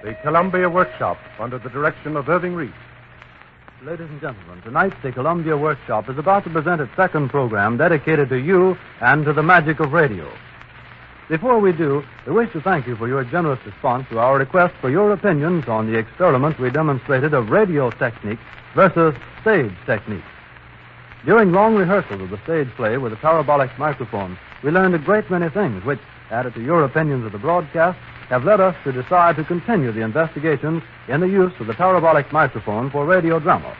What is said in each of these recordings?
The Columbia Workshop, under the direction of Irving Reese. Ladies and gentlemen, tonight the Columbia Workshop is about to present its second program dedicated to you and to the magic of radio. Before we do, we wish to thank you for your generous response to our request for your opinions on the experiment we demonstrated of radio technique versus stage technique. During long rehearsals of the stage play with a parabolic microphone, we learned a great many things which, added to your opinions of the broadcast, have led us to decide to continue the investigations in the use of the parabolic microphone for radio drama.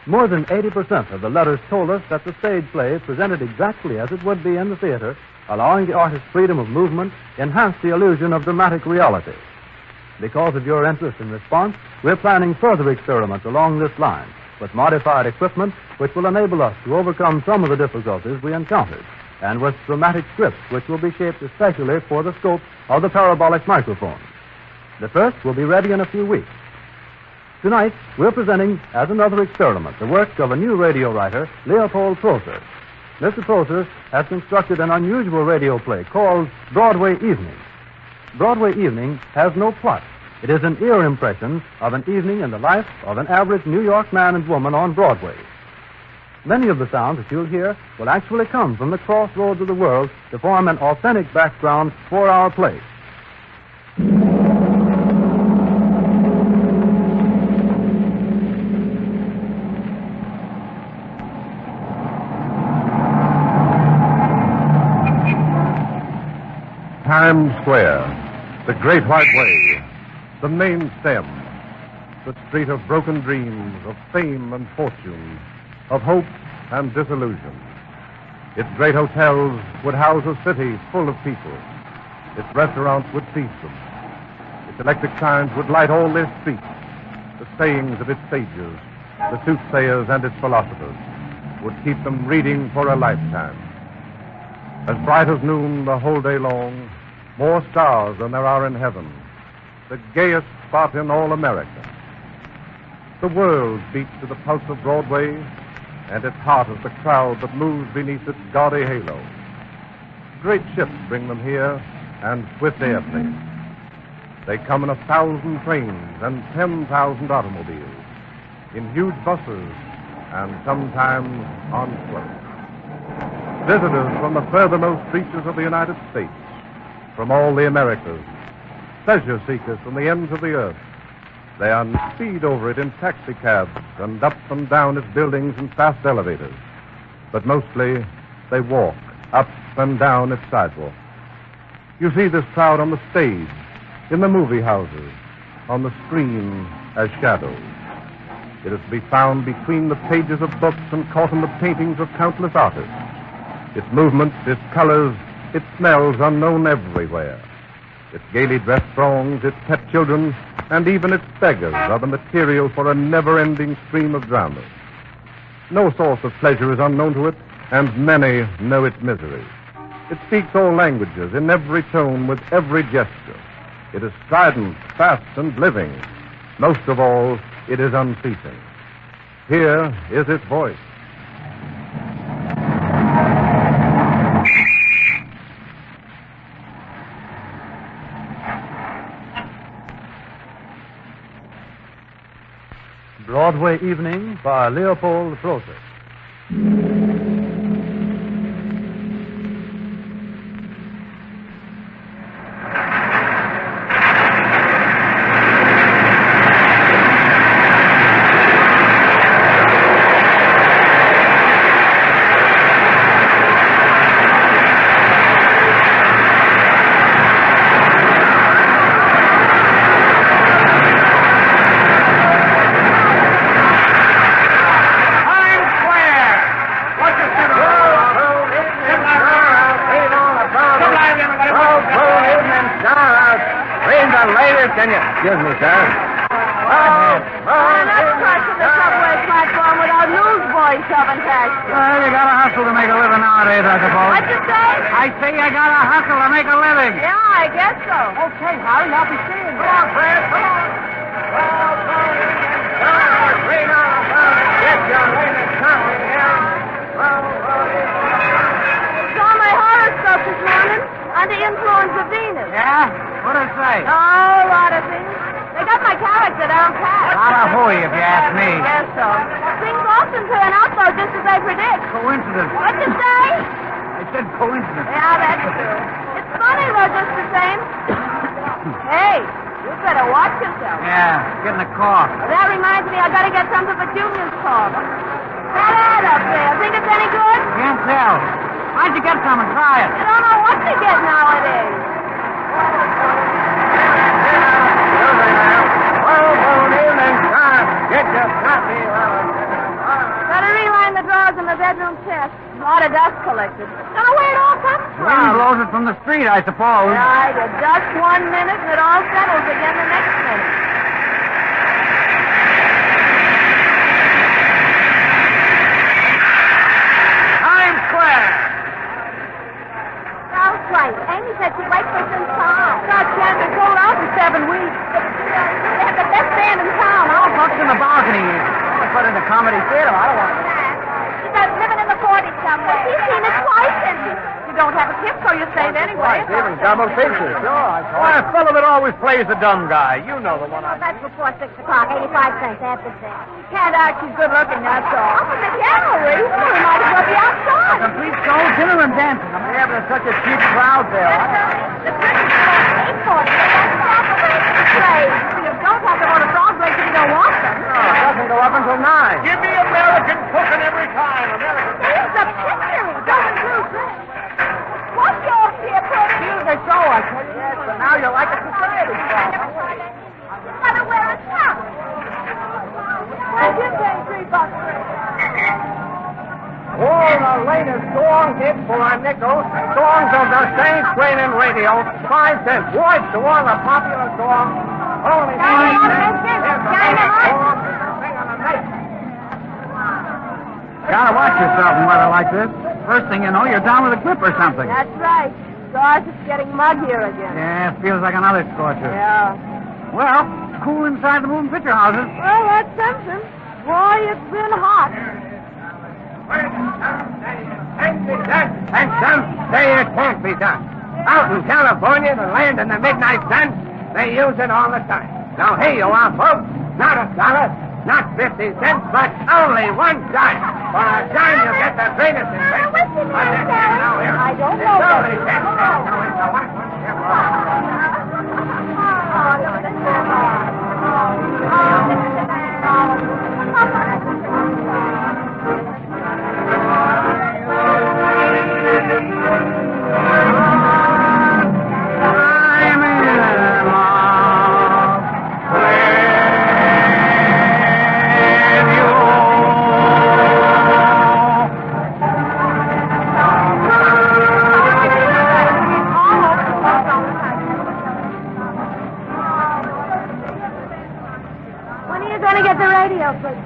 More than 80% of the letters told us that the stage play presented exactly as it would be in the theater, allowing the artist's freedom of movement, enhanced the illusion of dramatic reality. Because of your interest and response, we're planning further experiments along this line with modified equipment which will enable us to overcome some of the difficulties we encountered, and with dramatic scripts which will be shaped especially for the scope of the parabolic microphone. The first will be ready in a few weeks. Tonight, we're presenting as another experiment the work of a new radio writer, Leopold Prosser. Mr. Prosser has constructed an unusual radio play called Broadway Evening. Broadway Evening has no plot. It is an ear impression of an evening in the life of an average New York man and woman on Broadway. Many of the sounds that you'll hear will actually come from the crossroads of the world to form an authentic background for our play. Times Square, the Great White Way, the main stem, the street of broken dreams, of fame and fortune, of hope and disillusion. Its great hotels would house a city full of people. Its restaurants would feast them. Its electric signs would light all their streets. The sayings of its sages, the soothsayers and its philosophers, would keep them reading for a lifetime. As bright as noon the whole day long, more stars than there are in heaven, the gayest spot in all America. The world beats to the pulse of Broadway, and its heart is the crowd that moves beneath its gaudy halo. Great ships bring them here, and swift airplanes. They come in 1,000 trains and 10,000 automobiles, in huge buses, and sometimes on floats. Visitors from the furthermost reaches of the United States, from all the Americas, pleasure seekers from the ends of the earth. They speed over it in taxicabs and up and down its buildings in fast elevators. But mostly, they walk up and down its sidewalk. You see this crowd on the stage, in the movie houses, on the screen as shadows. It is to be found between the pages of books and caught in the paintings of countless artists. Its movements, its colors, its smells unknown everywhere. Its gaily dressed throngs, its pet children, and even its beggars are the material for a never-ending stream of dramas. No source of pleasure is unknown to it, and many know its misery. It speaks all languages, in every tone, with every gesture. It is strident, fast, and living. Most of all, it is unceasing. Here is its voice. Broadway Evening by Leopold Prosser. Excuse me, sir. I'm not crossing the subway platform without newsboys shoving past you. Well, you gotta hustle to make a living nowadays, I suppose. What'd you say? I say you gotta hustle to make a living. Yeah, I guess so. Okay, Harry, I'll be seeing you. Come on, Fred, come on. Get your latest copy here. Saw my horoscope this morning on the influence of Venus. Yeah? What'd it say? Oh, a lot of things. so. Things often turn out, though, just as they predict. Coincidence. What'd you say? I said coincidence. Yeah, that's true. It's funny, though, just the same. Hey, you better watch yourself. Yeah, getting a cough. Well, that reminds me, I gotta get something for Junior's cough. That ad up there, think it's any good? Can't tell. Why'd you get some and try it? You don't know what to get nowadays. Get your coffee. Gotta reline the drawers in the bedroom chest. A lot of dust collected. Don't know where it all comes from. Wind blows it from the street, I suppose. Right, just 1 minute and it all settles again the next minute. Times Square. That's right. Amy said she'd wait for some time. God, she hasn't sold out in 7 weeks. They have the best band in town. All bucks in the balcony. Put in the comedy theater. I don't want to. She's out living in the 40s somewhere. She's seen it twice, and you don't have a tip, so you stayed anyway. Even double features. Sure, Why, a fellow that always plays the dumb guy. You know the one I... That's before 6 o'clock. 85 cents after 6. Can't act she's good looking, that's all. Up in the gallery. Well, we might as well be outside. A complete soul dinner and dancing. Yeah, but there's such a cheap crowd there. The British are 840. That's half the way to the trade. You don't have to go to Broadway if you don't want them. It doesn't go up until 9. Give me American cooking every time. American. There's a picture. Going through this. What's your here, pretty? Here's the show, I tell you. Yes, but now you're like a society club. You gotta wear a top. What'd you pay $3 for? All the latest song hits for a nickel. Songs of the same train and radio. 5 cents. Voice to all the popular songs. Only 5 cents. Gotta watch yourself in weather like this. First thing you know, you're down with a grip or something. That's right. Gosh, it's getting muggier again. Yeah, feels like another scorcher. Yeah. Well, cool inside the moving picture houses. Well, that's something. Boy, it's been hot. And some say it can't be done. Out in California, the land of the midnight sun, they use it all the time. Now, here you are, folks. Not $1, not 50 cents, but only 1 dime. For a dime, you get the greatest invention. What's the matter, Gary? I don't know. It's only 10 cents. Now, it's a one.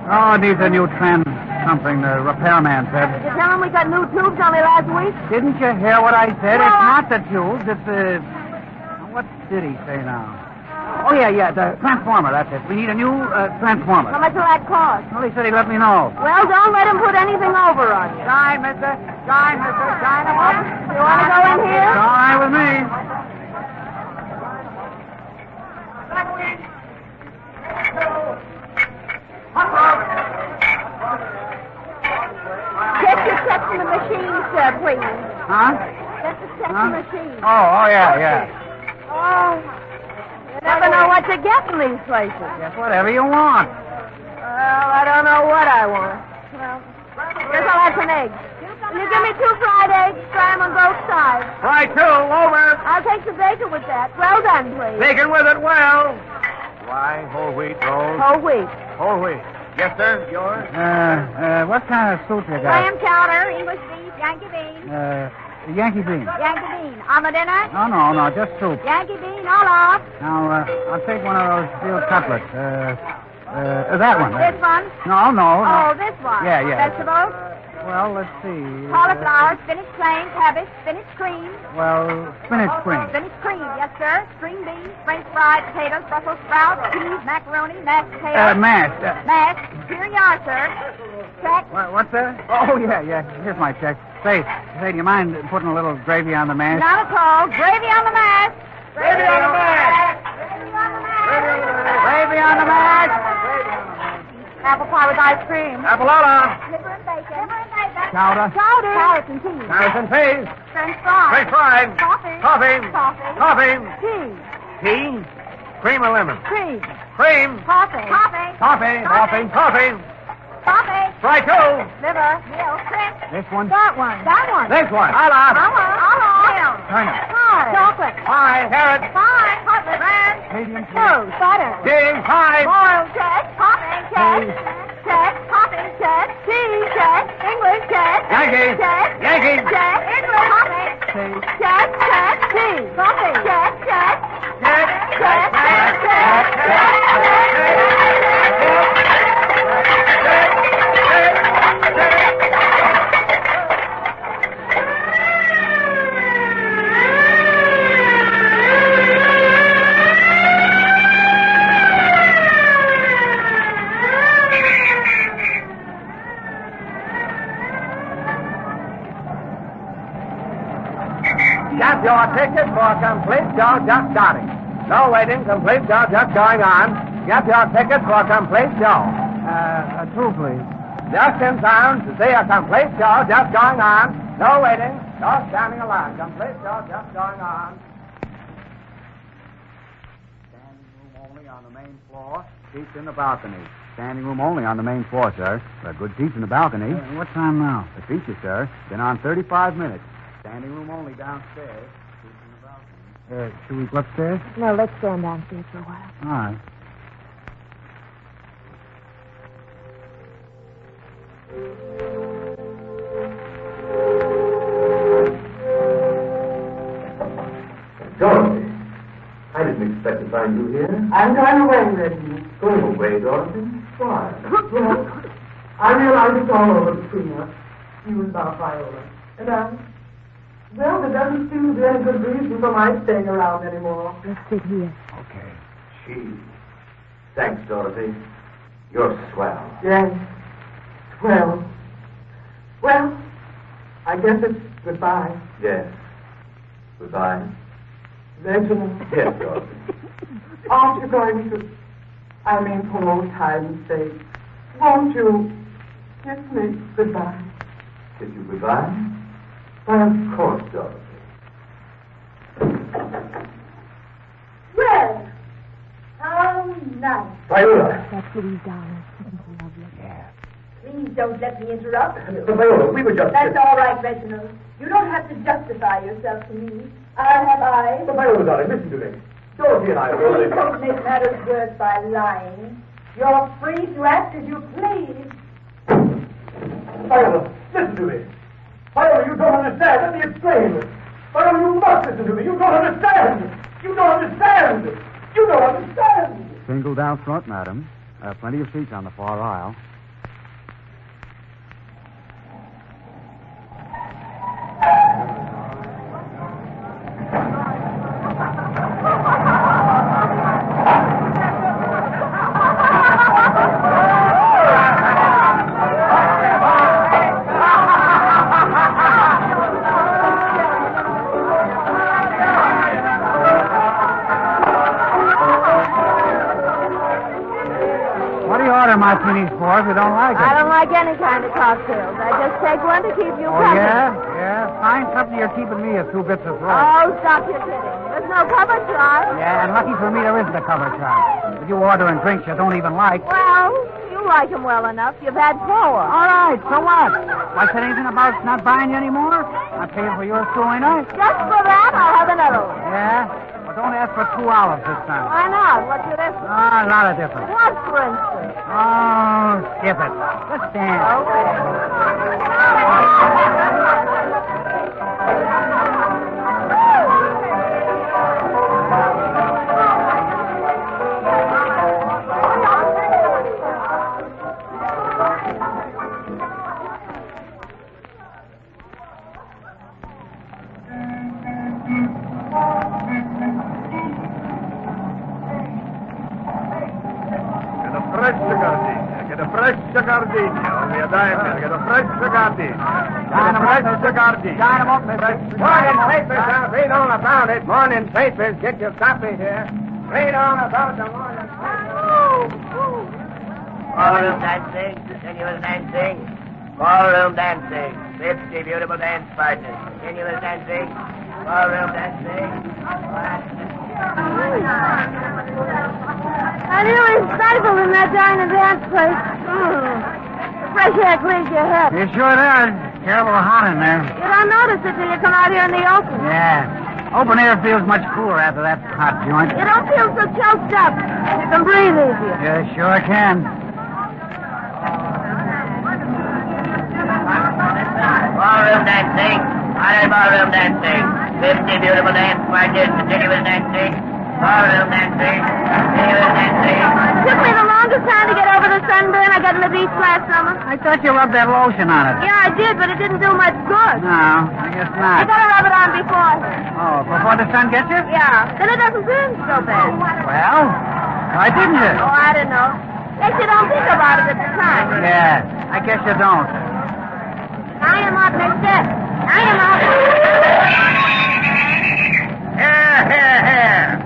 Oh, it needs a new trend. Something the repairman said. Did you tell him we got new tubes only last week? Didn't you hear what I said? No, It's not the tubes. It's the... What did he say now? Oh, yeah, the transformer, that's it. We need a new transformer. How much will that cost? Well, he said he'd let me know. Well, don't let him put anything over on you. Shine, mister. Shine, mister. Shine him up. You want to go in here? It's all right with me. Get your check from the machine, sir, please. Huh? Get the check from the machine. Oh, yeah. Oh, you never know what you get in these places. Yes, whatever you want. Well, I don't know what I want. Well, guess I'll have some eggs. Will you give me 2 fried eggs, fry 'em on both sides? Fry 2, over. I'll take the bacon with that. Well done, please. Bacon with it, well. Why, whole wheat rolls? Whole wheat. Whole wheat. Yes, sir. Yours? What kind of soup you got? Lamb chowder, English beef, Yankee bean. Yankee bean. Yankee bean. On the dinner? No, just soup. Yankee bean, all off. Now, I'll take one of those veal cutlets. That one. This one? No. Oh, this one. Yeah. Vegetables? Well, let's see. Cauliflower, spinach plain, cabbage, spinach cream. Well, spinach cream. Spinach cream, yes, sir. String beans, French fried potatoes, Brussels sprouts, peas, macaroni, mashed potatoes. Mashed. Mashed. Here you are, sir. Check. What's that? Oh, yeah. Here's my check. Say, do you mind putting a little gravy on the mash? Not at all. Gravy on the mash. Gravy on the mash. Gravy on the mash. Gravy on the mash. Apple pie with ice cream. Appalala. Liver and bacon. Liver and bacon. Chowder. Chowder. Carrots and peas. Carrots and peas. French fries. French fries. Coffee. Coffee. Coffee. Coffee. Tea. Tea. Cream or lemon? Cream. Cream. Coffee. Coffee. Coffee. Coffee. Coffee. Coffee. Fry two. Liver. Milk. Shrimp. This one. That one. That one. This one. Ala. Milk. China. Pie. Chocolate. Pie. Carrot. Pie. Cutlet. Bread. Medium Toast. Butter. Cheese. Pie. Boiled cheese. Coffee. Cheese. Cheese. Coffee. Cheese. Cheese. Cheese. English cheese. Yankees. Cheese. Yankees. Cheese. English. Coffee. Cheese. Cheese. Cheese. Cheese. Coffee. Cheese. Cheese. Cheese. Cheese. Cheese. Got your ticket for a complete show just starting. No waiting, complete show just going on. Get your ticket for a complete show. Two, please. Just in time to see a complete show just going on. No waiting, no standing around. Complete show just going on. Standing room only on the main floor. Seats in the balcony. Standing room only on the main floor, sir. Good seats in the balcony. What time now? The feature, sir. Been on 35 minutes. Standing room only downstairs. Seats in the balcony. Should we go upstairs? No, let's stand downstairs for a while. All right. Dorothy, I didn't expect to find you here. I'm going away, Reggie. Going away, Dorothy? Why? Well, I realize it's all over between us, you and Bob Viola. And well, there doesn't seem to be any good reason for my staying around anymore. Let's sit here. Okay. Gee. Thanks, Dorothy. You're swell. Yes. Well, I guess it's goodbye, Yes. Goodbye. Reginald. Yes, Dorothy. Aren't you going to, for old time's sake, won't you kiss me goodbye? Kiss you goodbye? Well, Of course, Dorothy. Well, how nice. Viola. That's Louise, darling. Isn't she lovely? Yeah. Please don't let me interrupt. Viola, we were just... That's all right, Reginald. You don't have to justify yourself to me. I have eyes. Viola, darling, listen to me. Dorothy and I are Please really... don't make matters worse by lying. You're free to act as you please. Viola, listen to me. Viola, you don't understand. Let me explain. Viola, you must listen to me. You don't understand. You don't understand. You don't understand. Single down front, madam. Plenty of seats on the far aisle. Martinis for if you don't like it. I don't like any kind of cocktails. I just take one to keep you company. Yeah. Fine company you're keeping me is 2 bits of throat. Oh, stop your kidding. There's no cover charge. Yeah, and lucky for me there isn't a cover charge. If you order and drinks you don't even like. Well, you like them well enough. You've had 4. All right, so what? I said anything about not buying you anymore? I'm paying for yours too, ain't I? Just for that, I'll have another one. Yeah? Well, don't ask for 2 olives this time. Why not? What's your difference? A lot of difference. What, for instance? Oh, skip it. Let's dance. Gardenia, only a dime. Get a fresh gardenia. Morning papers, I'll read all about it. Morning papers, get your copy here. Read all about the morning papers. Ballroom dancing, continuous dancing. Ballroom dancing. 50 beautiful dance partners. Continuous dancing. Ballroom dancing. I nearly stifled in that diner dance place. The fresh air cleans your head. It sure does. Terrible hot in there. You don't notice it till you come out here in the open. Yeah. Open air feels much cooler after that hot joint. You don't feel so choked up. You can breathe easier. Yeah, sure can. Ballroom dancing. High ballroom dancing. 50 beautiful dance partners. Continuous dancing. Ballroom dancing. Continuous dancing. It took me the longest time to get over the sunburn I got in the beach last summer. I thought you rubbed that lotion on it. Yeah, I did, but it didn't do much good. No, I guess You not. gotta rub it on before. Oh, before the sun gets you? Yeah, then it doesn't burn so bad. Well, why didn't you? Oh, I don't know. Guess you don't think about it at the time. Yeah, I guess you don't. I am up, mister. I am up. Here.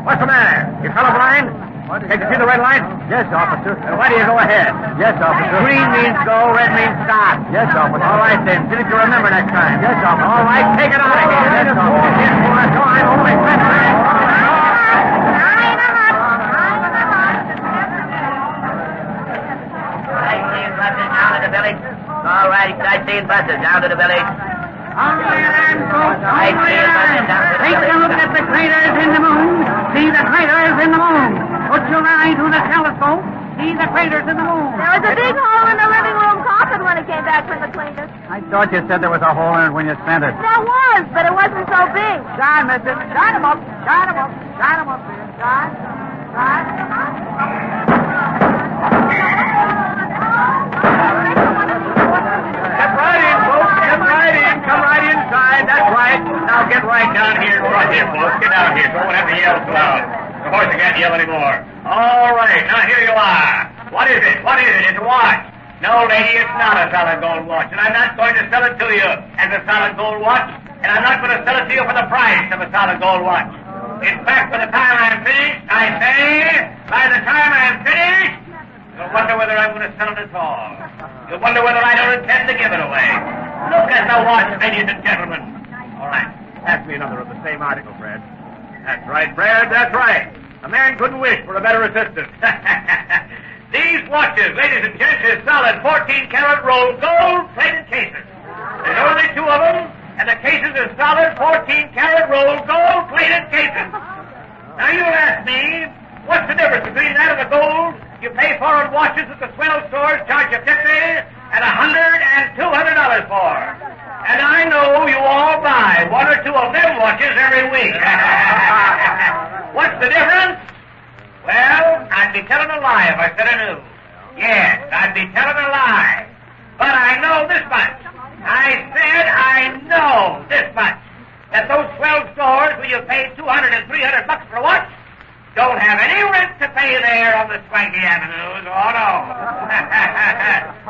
What's the matter? You colorblind? Can't you see the red light? Yes, officer. Why do you go ahead? Yes, officer. Green means go, red means stop. Yes, officer. All right, then. See if you remember next time. Yes, officer. All right, take it out of here. Yes, officer. Yes, boy, so I'm only Sightseeing buses down to the village. All right, sightseeing buses down to the village. Only land, folks, Sightseeing buses down to the Take village. a look at the craters in the moon. See the craters in the moon. Put your eye to the telescope. See the craters in the moon. There was a big hole in the living room coffin when it came back from the cleaners. I thought you said there was a hole in it when you spent it. There was, but it wasn't so big. Shine, mister. Shine 'em up. Shine 'em up. Shine 'em up, dear. Shine. Shine. Step right in, folks. Step right in. Come right inside. That's right. Now get right down here in front here, folks. Get down here so we won't have to yell so loud. Of course, I can't yell anymore. All right. Now here you are. What is it? What is it? It's a watch. No, lady, it's not a solid gold watch. And I'm not going to sell it to you as a solid gold watch. And I'm not going to sell it to you for the price of a solid gold watch. In fact, by the time I'm finished, I say, by the time I'm finished, you'll wonder whether I'm going to sell it at all. You'll wonder whether I don't intend to give it away. Look at the watch, ladies and gentlemen. All right. Pass me another of the same article, Fred. That's right, Fred. That's right. A man couldn't wish for a better assistant. These watches, ladies and gents, is solid 14-karat rolled gold-plated cases. There's only two of them, and the cases are solid 14-karat rolled gold-plated cases. Now, you'll ask me, what's the difference between that and the gold you pay for in watches that the swell stores charge you $50 and $100 and $200 for? And I know you all buy one or two of them watches every week. What's the difference? Well, I'd be telling a lie if I said I knew. Yes, I'd be telling a lie. But I know this much. I said I know this much. That those swell stores where you pay $200 and $300 for a watch don't have any rent to pay there on the swanky avenues. Oh, no.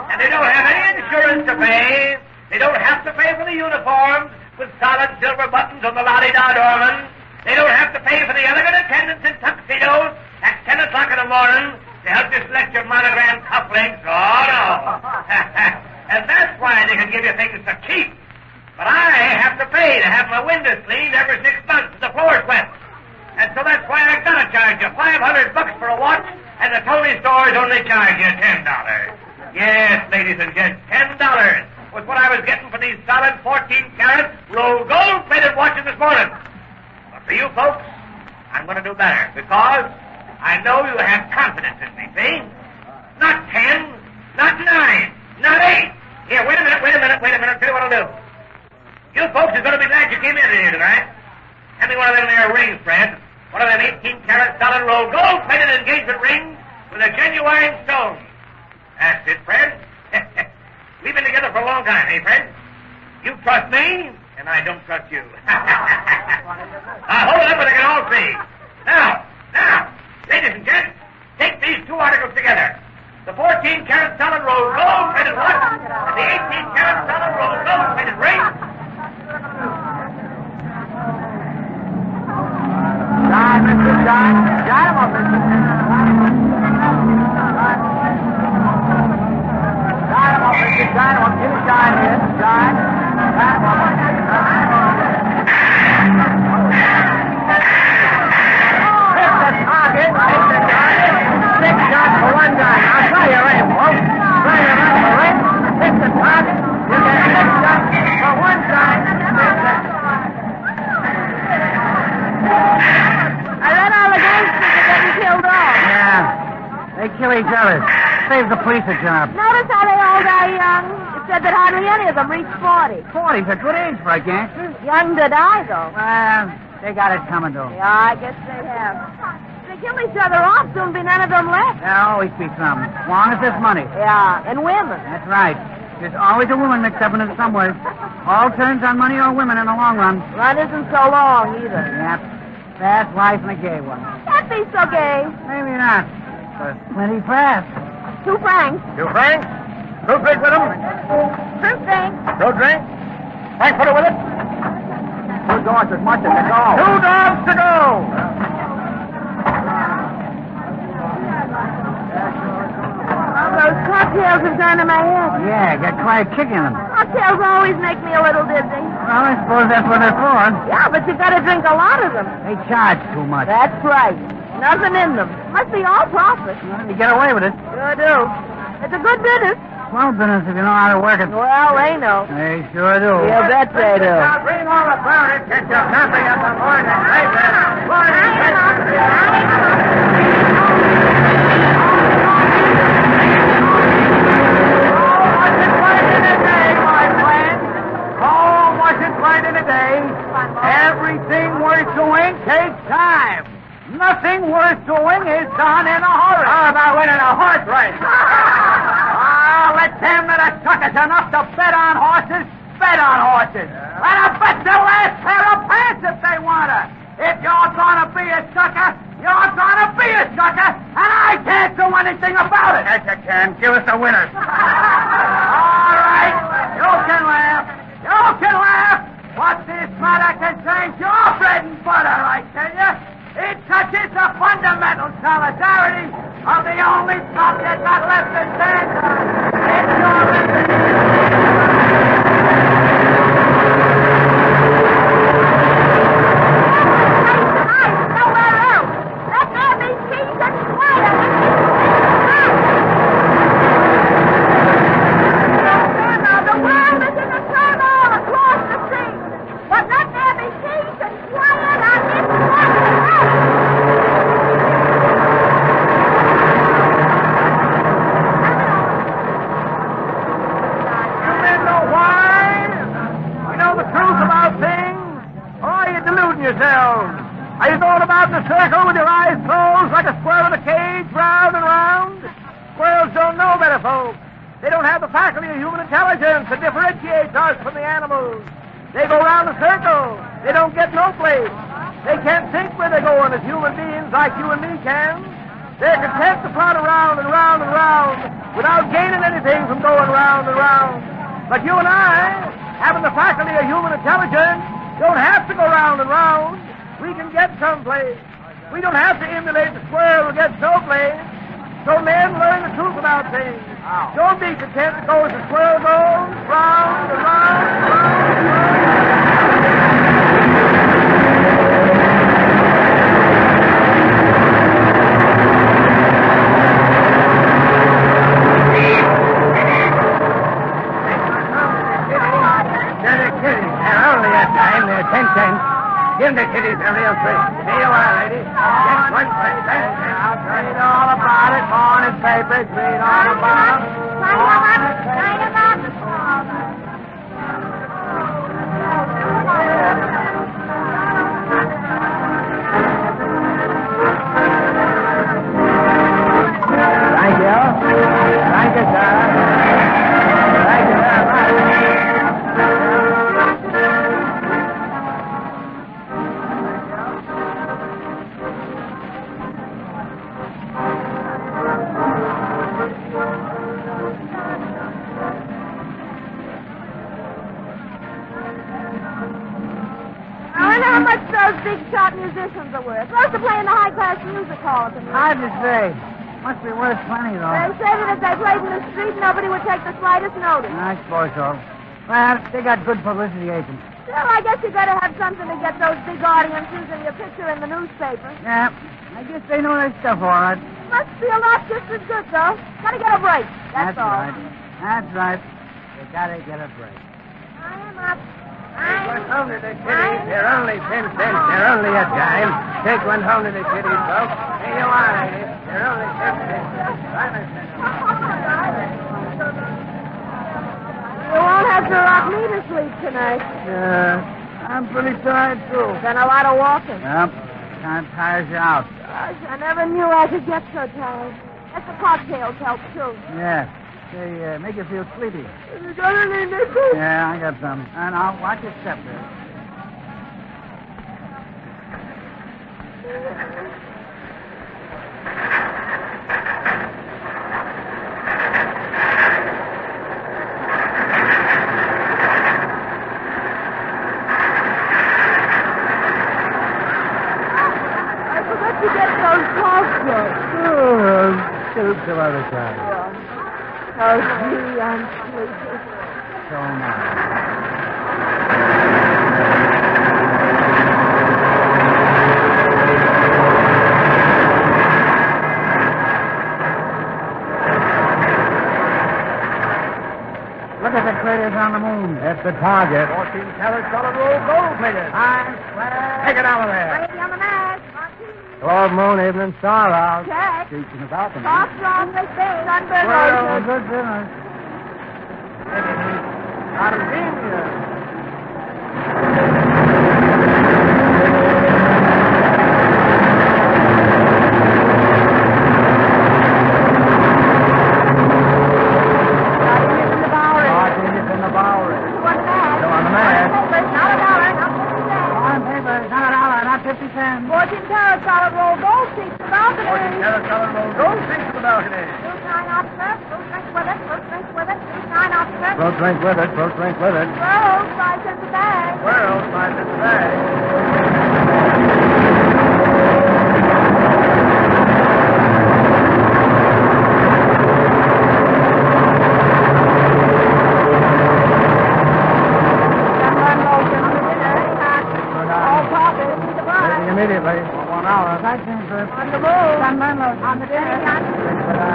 And they don't have any insurance to pay. They don't have to pay for the uniforms with solid silver buttons on the la-di-da doorman. They don't have to pay for the elegant attendants in tuxedos at 10 o'clock in the morning to help you select your monogram cufflinks. Oh, no. And that's why they can give you things so cheap. But I have to pay to have my windows cleaned every 6 months and the floor swept. And so that's why I gotta charge you $500 for a watch, and the Tony stores only charge you $10. Yes, ladies and gents, $10 was what I was getting for these solid 14-karat rolled gold-plated watches this morning. But for you folks, I'm going to do better, because I know you have confidence in me, see? Not 10, not 9, not 8. Here, wait a minute. Tell you what I'll do. You folks are going to be glad you came in here tonight. Hand me one of them there rings, Fred. One of them 18-karat solid rolled gold-plated engagement rings with a genuine stone. That's it, Fred. We've been together for a long time, eh, Fred? You trust me, and I don't trust you. Hold it up where they can all see. Now, ladies and gents, take these two articles together. The 14-karat solid rolled gold-plated watch and the 18-karat solid rolled gold-plated ring. Shine, Mr. Shine. Shine 'em up, Mr. shine. Well, give it shine here. Shine. Hit the target. Hit the target. 6 shots for one gun. I'll try your aim, folks. Try your rifle range. Hit the target. You get 6 shots for one gun. I read all the gangsters are getting killed off. Yeah. They kill each other. Saves the police a job. Notice how they all die young? It said that hardly any of them reach 40. 40's a good age for a gangster. Young to die, though. Well, they got it coming, though. Yeah, I guess they have. If they kill each other off, soon be none of them left. There'll always be some. As long as there's money. Yeah, and women. That's right. There's always a woman mixed up in it somewhere. All turns on money or women in the long run. Run isn't so long, either. Yep. Fast life and a gay one. Can't be so gay. Maybe not. But plenty fast. 2 francs. 2 francs? 2 drink with them? 2 francs. 2 drink? Frankfurter with it? 2 dogs as much as they go. 2 dogs to go. Those cocktails have gone to my head. Yeah, got quite a kick in them. Cocktails always make me a little dizzy. Well, I suppose that's what they're for. Yeah, but you gotta drink a lot of them. They charge too much. That's right. Nothing in them. Must be all profit. You get away with it. Sure do. It's a good business. Well, business if you know how to work it. Well, they know. They sure do. You bet they do. Now bring all about it. Get your coffee at the morning paper. Morning Everything worth doing takes time. Nothing worth doing is done in a hurry. How about winning a horse race? Let them that are suckers enough to bet on horses, bet on horses. Let them bet their last pair of pants if they want to. If you're going to be a sucker, you're going to be a sucker, and I can't do anything about it. Yes, you can. Give us the winners. All right, you can laugh. You can laugh. What this matter concerns your bread and butter, I tell you. It touches the fundamental solidarity of the only subject that left to stand. It's your Nowhere else. Let there be peace and quiet. The world is in a turmoil across the sea. But let there be peace and quiet on this one earth. You men know why? You know the truth about things? Or are you deluding yourselves? Are you going about in a circle with your eyes closed like a squirrel in a cage, round and round? Squirrels don't know better, folks. They don't have the faculty of human intelligence that differentiates us from the animals. They go round the circle. They don't get no place. They can't think where they're going as human beings like you and me can. They're content to plod around and round and round without gaining anything from going round and round. But you and I, having the faculty of human intelligence, don't have to go round and round. We can get someplace. We don't have to emulate the squirrel to get someplace. So men, learn the truth about things. Don't be content to go as the squirrel goes, round and round and round and round. They're the kiddies. They're only a dime. They're 10 cents. Give the kiddies a real treat. Here you are, lady. Get one for 10 cents. Read all about it. Morning papers. Read all about it. Sign him up. Thank you. Thank you, sir. Thank you very much. I wonder how much those big shot musicians are worth. Those are playing the high-class music hall at the moment. Hard to say. Must be worth plenty, though. They say that if they played in the street, nobody would take the slightest notice. I suppose so. Well, they got good publicity agents. Still, I guess you better have something to get those big audiences and your picture in the newspaper. Yeah, I guess they know their stuff all right. Must be a lot just as good, though. Gotta get a break. That's all. Right. That's right. You gotta get a break. I am up. Take one home to the kiddies. They're only 10 cents. They're only a dime. Take one home to the kiddies, folks. Here you are, ladies. They're only 10 cents. You won't have to rock me to sleep tonight. Yeah, I'm pretty tired, too. Been a lot of walking. Yep, kind of tires you out. Gosh, I never knew I could get so tired. Guess the cocktails help, too. Yeah, they make you feel sleepy. You got any nickels? Yeah, I got some. And I'll watch your step there. I forgot to get those cocktails. Get it some other time. Oh, gee, I'm sleepy. So much. Look at the craters on the moon. That's the target. 14-karat solid roll gold plated. Take it out of there. Lady on the mat. Full moon, evening star out. Check. Teaching about them. Soft, strong, big, sunburn Well, roses. good business. Argentina. In the Bowery. Martini's in the Bowery. One mat. Go on the mat. Papers, not $1, not 50 cents. On paper, not $1, not 50 cents. 14-karat solid roll gold seats in the balcony. 14-karat solid roll gold seats in the balcony. Fruit 9 off first, fruit drink with it, fruit drink with it, fruit 9 off first. Float drink with it, float drink with it. Rolls, 5 cents a bag. Well, 5 cents a bag. Sunburn roses for dinner, all profit, the bar. Waiting immediately. For 1 hour. 5 cents first. On the move. Sunburn roses. On the dinner yacht.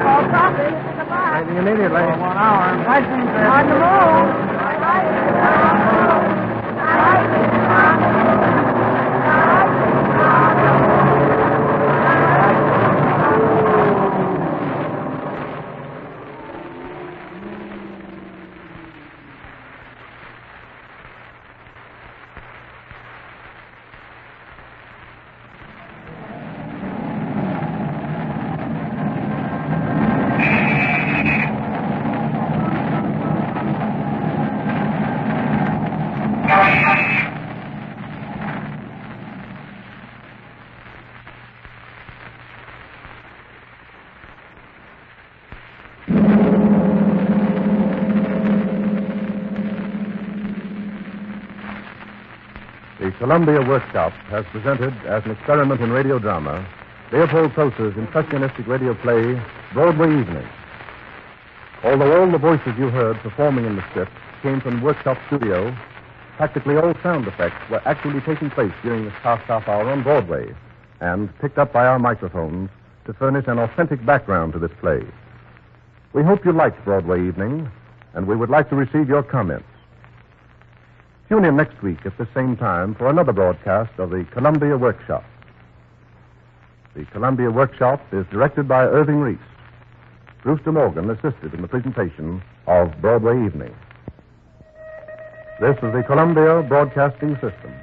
All profit, the bar. Waiting immediately. For 1 hour. 5 cents first. On the move. I like it. I like it. The Columbia Workshop has presented, as an experiment in radio drama, Leopold Prosser's impressionistic radio play, Broadway Evening. Although all the voices you heard performing in the script came from Workshop Studio, practically all sound effects were actually taking place during this past half hour on Broadway and picked up by our microphones to furnish an authentic background to this play. We hope you liked Broadway Evening, and we would like to receive your comments. Tune in next week at the same time for another broadcast of the Columbia Workshop. The Columbia Workshop is directed by Irving Reese. Brewster Morgan assisted in the presentation of Broadway Evening. This is the Columbia Broadcasting System.